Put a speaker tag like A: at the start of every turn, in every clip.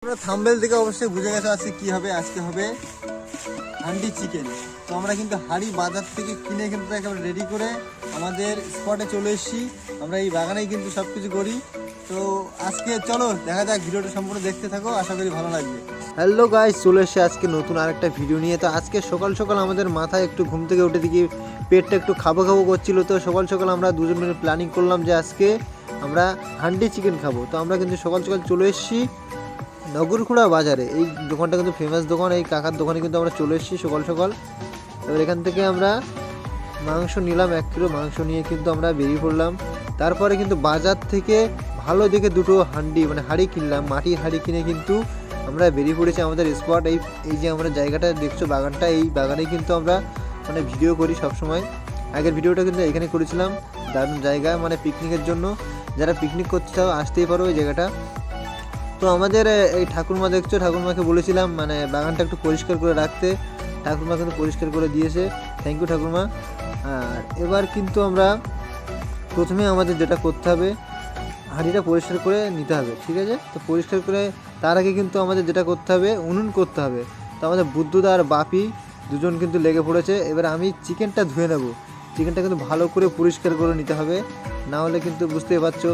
A: তোমরা থাম্বনেল থেকে অবশ্যই বুঝে গেছো আজকে কি হবে। আজকে হবে হান্ডি চিকেন। তো আমরা কিন্তু হাঁড়ি বাজার থেকে কিনে কিন্তু একেবারে রেডি করে আমাদের স্পটে চলে এসেছি। আমরা এই বাগানেই কিন্তু সব কিছু করি। তো আজকে চলো দেখা যাক, ভিডিওটা সম্পূর্ণ দেখতে থাকো, আশা করি ভালো লাগবে। হ্যালো গাইস, চলে এসেছি আজকে নতুন আরেকটা ভিডিও নিয়ে। তো আজকে সকাল সকাল আমাদের মাথায় একটু ঘুম থেকে উঠে দিকে পেটটা একটু খাবো খাবো করছিল। তো সকাল সকাল আমরা দুজন মিলে প্ল্যানিং করলাম যে আজকে আমরা হান্ডি চিকেন খাবো। তো আমরা কিন্তু সকাল সকাল চলে এসেছি নগরকুড়া বাজারে। এই দোকানটা কিন্তু ফেমাস দোকান, এই কাকার দোকানে কিন্তু আমরা চলে এসেছি সকাল সকাল। এবার এখান থেকে আমরা মাংস নিলাম, 1 কিলো মাংস নিয়ে কিন্তু আমরা বেরিয়ে পড়লাম। তারপরে কিন্তু বাজার থেকে ভালো দেখে দুটো হাঁড়ি কিনলাম, মাটির হাঁড়ি কিনে কিন্তু আমরা বেরিয়ে পড়েছি আমাদের স্পট। এই যে আমরা জায়গাটা দেখছো, বাগানটা, এই বাগানে কিন্তু আমরা ভিডিও করি সব সময়। আগের ভিডিওটা কিন্তু এখানে করেছিলাম, দারুণ জায়গা পিকনিকের জন্য। যারা পিকনিক করতে চাও আসতেই পারো এই জায়গাটা। তো আমাদের এই ঠাকুরমা দেখছো, ঠাকুরমাকে বলেছিলাম বাগানটা একটু পরিষ্কার করে রাখতে। ঠাকুরমা কিন্তু পরিষ্কার করে দিয়েছে, থ্যাংক ইউ ঠাকুরমা। আর এবার কিন্তু আমরা প্রথমে আমাদের যেটা করতে হবে, হাঁড়িটা পরিষ্কার করে নিতে হবে, ঠিক আছে? তো পরিষ্কার করে তার আগে কিন্তু আমাদের যেটা করতে হবে, উনুন করতে হবে। তো আমাদের বুদ্ধদা আর বাপি দুজন কিন্তু লেগে পড়েছে। এবার আমি চিকেনটা ধুয়ে নেব। চিকেনটা কিন্তু ভালো করে পরিষ্কার করে নিতে হবে, না হলে কিন্তু বুঝতেই পারছো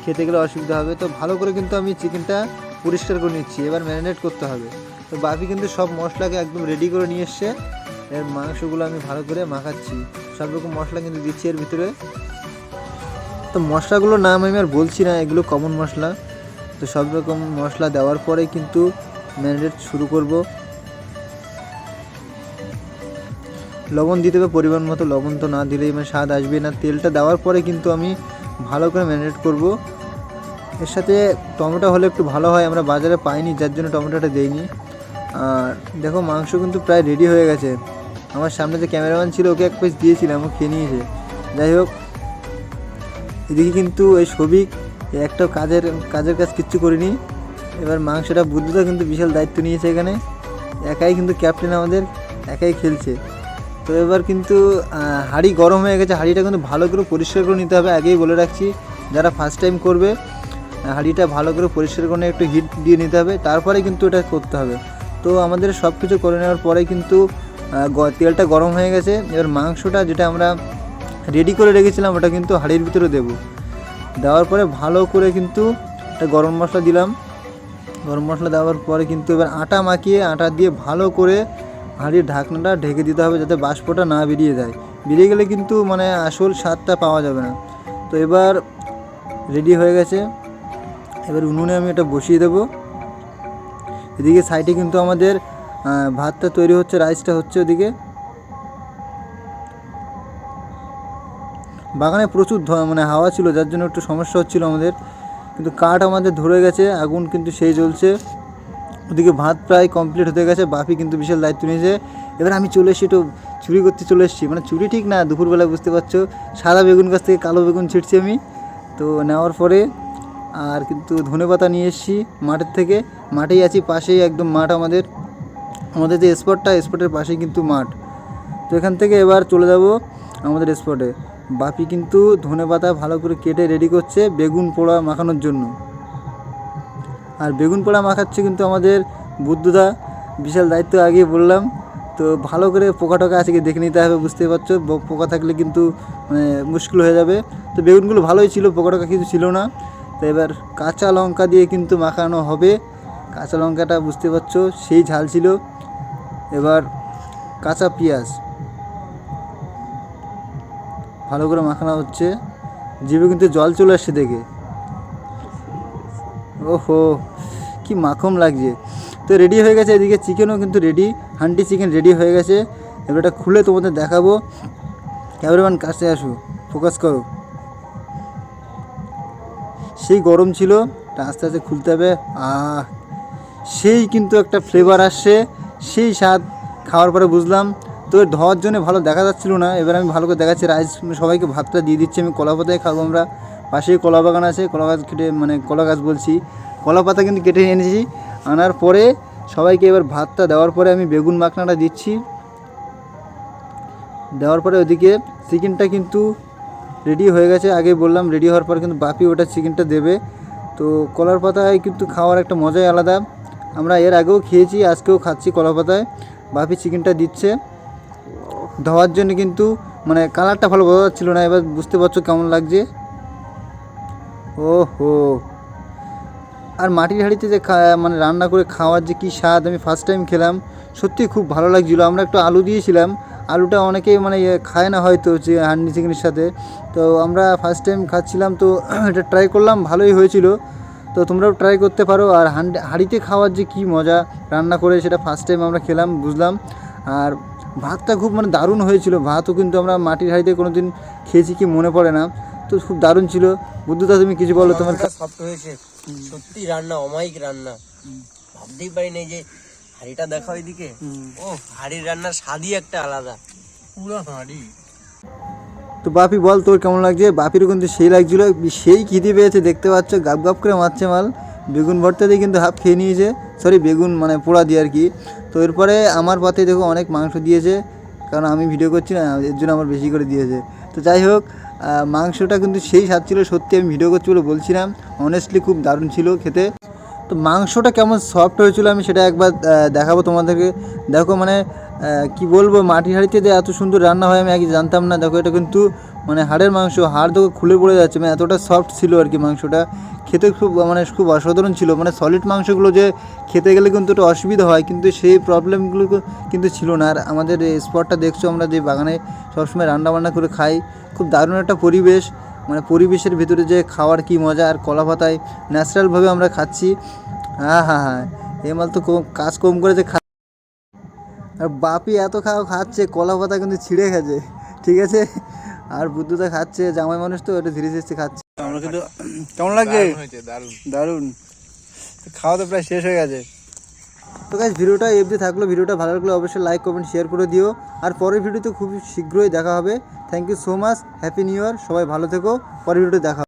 A: খেতে গেলে অসুবিধা হবে। তো ভালো করে কিন্তু আমি চিকেনটা পরিষ্কার করে নিচ্ছি। এবার ম্যারিনেট করতে হবে। তো বাপি কিন্তু সব মশলাকে একদম রেডি করে নিয়ে এসছে। এর মাংসগুলো আমি ভালো করে মাখাচ্ছি, সব রকম মশলা কিন্তু দিচ্ছি এর ভিতরে। তো মশলাগুলোর নাম আমি আর বলছি না, এগুলো কমন মশলা। তো সব রকম মশলা দেওয়ার পরে কিন্তু ম্যারিনেট শুরু করব। লবণ দিতে হবে পরিমাণ মতো, লবণ তো না দিলেই স্বাদ আসবে না। তেলটা দেওয়ার পরে কিন্তু আমি ভালো করে ম্যারিনেট করব। এর সাথে টমেটো হলে একটু ভালো হয়, আমরা বাজারে পাইনি যার জন্য টমেটোটা দেইনি। আর দেখো মাংস কিন্তু প্রায় রেডি হয়ে গেছে। আমার সামনে যে ক্যামেরাম্যান ছিল ওকে 1 পিস দিয়েছিলাম, ও খেয়ে নিয়েছে। যাই হোক, এদিকে কিন্তু এই সবিক একটা কাজের কাজ কিচ্ছু করিনি। এবার মাংসটা বুদ্ধদা কিন্তু বিশাল দায়িত্ব নিয়েছে এখানে, একাই কিন্তু ক্যাপ্টেন আমাদের, একাই খেলছে। তো এবার কিন্তু হাঁড়ি গরম হয়ে গেছে। হাঁড়িটা কিন্তু ভালো করে পরিষ্কার করে নিতে হবে, আগেই বলে রাখছি। যারা ফার্স্ট টাইম করবে হাঁড়িটা ভালো করে পরিষ্কার করে একটু হিট দিয়ে নিতে হবে, তারপরে কিন্তু এটা করতে হবে। তো আমাদের সব কিছু করে নেওয়ার পরে কিন্তু তেলটা গরম হয়ে গেছে। এবার মাংসটা যেটা আমরা রেডি করে রেখেছিলাম ওটা কিন্তু হাঁড়ির ভিতরে দেবো। দেওয়ার পরে ভালো করে কিন্তু একটা গরম মশলা দিলাম। গরম মশলা দেওয়ার পরে কিন্তু এবার আটা মাখিয়ে, আটা দিয়ে ভালো করে হাঁড়ির ঢাকনাটা ঢেকে দিতে হবে, যাতে বাষ্পটা না বেরিয়ে যায়। বেরিয়ে গেলে কিন্তু আসল স্বাদটা পাওয়া যাবে না। তো এবার রেডি হয়ে গেছে। এবার উনুনে আমি এটা বসিয়ে দেবো। এদিকে সাইডে কিন্তু আমাদের ভাতটা তৈরি হচ্ছে, রাইসটা হচ্ছে ওদিকে। বাগানে প্রচুর হাওয়া ছিল, যার জন্য একটু সমস্যা হচ্ছিল আমাদের। কিন্তু কাঠ আমাদের ধরে গেছে, আগুন কিন্তু সেই জ্বলছে। ওদিকে ভাত প্রায় কমপ্লিট হতে গেছে। বাপি কিন্তু বিশাল দায়িত্ব নিয়েছে। এবার আমি চলে এসেছি, একটু চুরি করতে চলে এসেছি। চুরি ঠিক না, দুপুরবেলা বুঝতে পারছো, সাদা বেগুন গাছ থেকে কালো বেগুন ছিটছি আমি। তো নেওয়ার পরে আর কিন্তু ধনেপাতা নিয়ে এসেছি মাঠের থেকে। মাঠেই আছি, পাশেই একদম মাঠ আমাদের যে স্পটের পাশেই কিন্তু মাঠ। তো এখান থেকে এবার চলে যাব আমাদের স্পটে। বাপি কিন্তু ধনেপাতা ভালো করে কেটে রেডি করছে বেগুন পোড়া মাখানোর জন্য। আর বেগুন পোড়া মাখাচ্ছে কিন্তু আমাদের বুদ্ধদা, বিশাল দায়িত্ব আগেই বললাম। তো ভালো করে পোকা টোকা আছে কি দেখে নিতে হবে, বুঝতেই পারছো, পোকা থাকলে কিন্তু মুশকিল হয়ে যাবে। তো বেগুনগুলো ভালোই ছিল, পোকা টোকা কিছু ছিল না। তো এবার কাঁচা লঙ্কা দিয়ে কিন্তু মাখানো হবে। কাঁচা লঙ্কাটা বুঝতে পারছো সেই ঝাল ছিল। এবার কাঁচা পেঁয়াজ ভালো করে মাখানো হচ্ছে। জিভে কিন্তু জল চলে আসছে দেখে, ওহো কি মাখন লাগছে। তো রেডি হয়ে গেছে। এদিকে চিকেনও কিন্তু রেডি, হান্ডি চিকেন রেডি হয়ে গেছে। এবার এটা খুলে তোমাদের দেখাবো। ক্যামেরাম্যান কাছে আসো, ফোকাস করো। সেই গরম ছিল, আস্তে আস্তে খুলতে হবে। সেই কিন্তু একটা ফ্লেভার আসছে, সেই স্বাদ। খাওয়ার পরে বুঝলাম। তো ধোয়ার জন্য ভালো দেখা যাচ্ছিল না। এবার আমি ভালো করে দেখাচ্ছি, রাইস সবাইকে ভাতটা দিয়ে দিচ্ছি। আমি কলা পাতায় খাবো আমরা, পাশেই কলা বাগান আছে। কলা গাছ কেটে কলা গাছ বলছি, কলা পাতা কিন্তু কেটে এনেছি। আনার পরে সবাইকে এবার ভাতটা দেওয়ার পরে আমি বেগুন মাখনাটা দিচ্ছি। দেওয়ার পরে ওইদিকে চিকেনটা কিন্তু রেডি হয়ে গেছে, আগে বললাম। রেডি হওয়ার পর কিন্তু বাপি ওটা চিকেনটা দেবে। তো কলার পাতায় কিন্তু খাওয়ার একটা মজাই আলাদা। আমরা এর আগেও খেয়েছি, আজকেও খাচ্ছি কলার পাতায়। বাপি চিকেনটা দিচ্ছে ধোয়ার জন্য, কিন্তু মানে কালারটা ভালো বোঝা যাচ্ছিল না, এবার বুঝতে পারছো কেমন লাগছে। ও হো, আর মাটির হাঁড়িতে যে মানে রান্না করে খাওয়ার যে কী স্বাদ, আমি ফার্স্ট টাইম খেলাম, সত্যি খুব ভালো লাগছিলো। আমরা একটু আলু দিয়েছিলাম, আলুটা অনেকেই মানে খায় না হয়তো যে হান্ডি চিকেনের সাথে, তো আমরা ফার্স্ট টাইম খাচ্ছিলাম, তো এটা ট্রাই করলাম, ভালোই হয়েছিল। তো তোমরাও ট্রাই করতে পারো। আর হাঁড়িতে খাওয়ার যে কী মজা রান্না করে, সেটা ফার্স্ট টাইম আমরা খেলাম, বুঝলাম। আর ভাতটা খুব মানে দারুণ হয়েছিল। ভাতও কিন্তু আমরা মাটির হাঁড়িতে কোনো দিন খেয়েছি কি মনে পড়ে না, তো খুব দারুণ ছিল। বুদ্ধদা তুমি কিছু বলো তোমার।
B: সফট হয়েছে সত্যি, রান্না অমায়িক রান্না। ভাবতেই পারি নাই যে হাঁড়িটা দেখা ওইদিকে, ও হাঁড়ির রান্নার স্বাদই একটা আলাদা, পুরো হাঁড়ি।
A: তো বাপি বল তোর কেমন লাগছে? বাপিরও কিন্তু সেই লাগছিল, সেই খিদে পেয়েছে, দেখতে পাচ্ছ গাপ গাপ করে মারছে মাল। বেগুন ভর্তা দিয়ে কিন্তু হাফ খেয়ে নিয়েছে, সরি বেগুন মানে পোড়া দিয়ে আর কি। তো এরপরে আমার পাতে দেখো অনেক মাংস দিয়েছে, কারণ আমি ভিডিও করছি না, এর জন্য আমার বেশি করে দিয়েছে। তো যাই হোক, মাংসটা কিন্তু সেই স্বাদ ছিল, সত্যি আমি ভিডিও করছি বলে বলছিলাম, অনেস্টলি খুব দারুণ ছিল খেতে। তো মাংসটা কেমন সফট হয়েছিল আমি সেটা একবার দেখাবো তোমাদেরকে। দেখো মানে কি বলবো, মাটির হাঁড়িতে যে এত সুন্দর রান্না হয় আমি আগে জানতাম না। দেখো এটা কিন্তু মানে হাড়ের মাংস, হাড় দেখো খুলে পড়ে যাচ্ছে, মানে এতটা সফট ছিল আর কি মাংসটা। খেতে খুব মানে খুব অসাধারণ ছিল। মানে সলিড মাংসগুলো যে খেতে গেলে কিন্তু একটু অসুবিধা হয়, কিন্তু সেই প্রবলেমগুলো কিন্তু ছিল না। আর আমাদের এই স্পটটা দেখছো, আমরা যে বাগানে সবসময় রান্নাবান্না করে খাই, খুব দারুণ একটা পরিবেশ। মানে পরিবেশের ভিতরে যে খাওয়ার কি মজা, আর কলা পাতায় ন্যাচারালভাবে আমরা খাচ্ছি। হ্যাঁ হ্যাঁ হ্যাঁ, এ মাল তো কাজ কম করে যে আর বাপি এত খাচ্ছে, কলা পাতা কিন্তু ছিঁড়ে গেছে, ঠিক আছে। আর বুদ্ধুদা খাচ্ছে, জামাই মানুষ তো একটু ধীরে ধীরে খাচ্ছে। আমরা কিন্তু কেমন লাগছে? দারুণ। খাওয়া তো প্রায় শেষ হয়ে গেছে। তো গাইস, ভিডিওটা এফডি থাকলো, ভিডিওটা ভালো লাগলে অবশ্যই লাইক কমেন্ট শেয়ার করে দিও। আর পরের ভিডিওতে খুব শীঘ্রই দেখা হবে। Thank you so much, happy new year, সবাই ভালো থেকো, পরের ভিডিওতে দেখা হবে।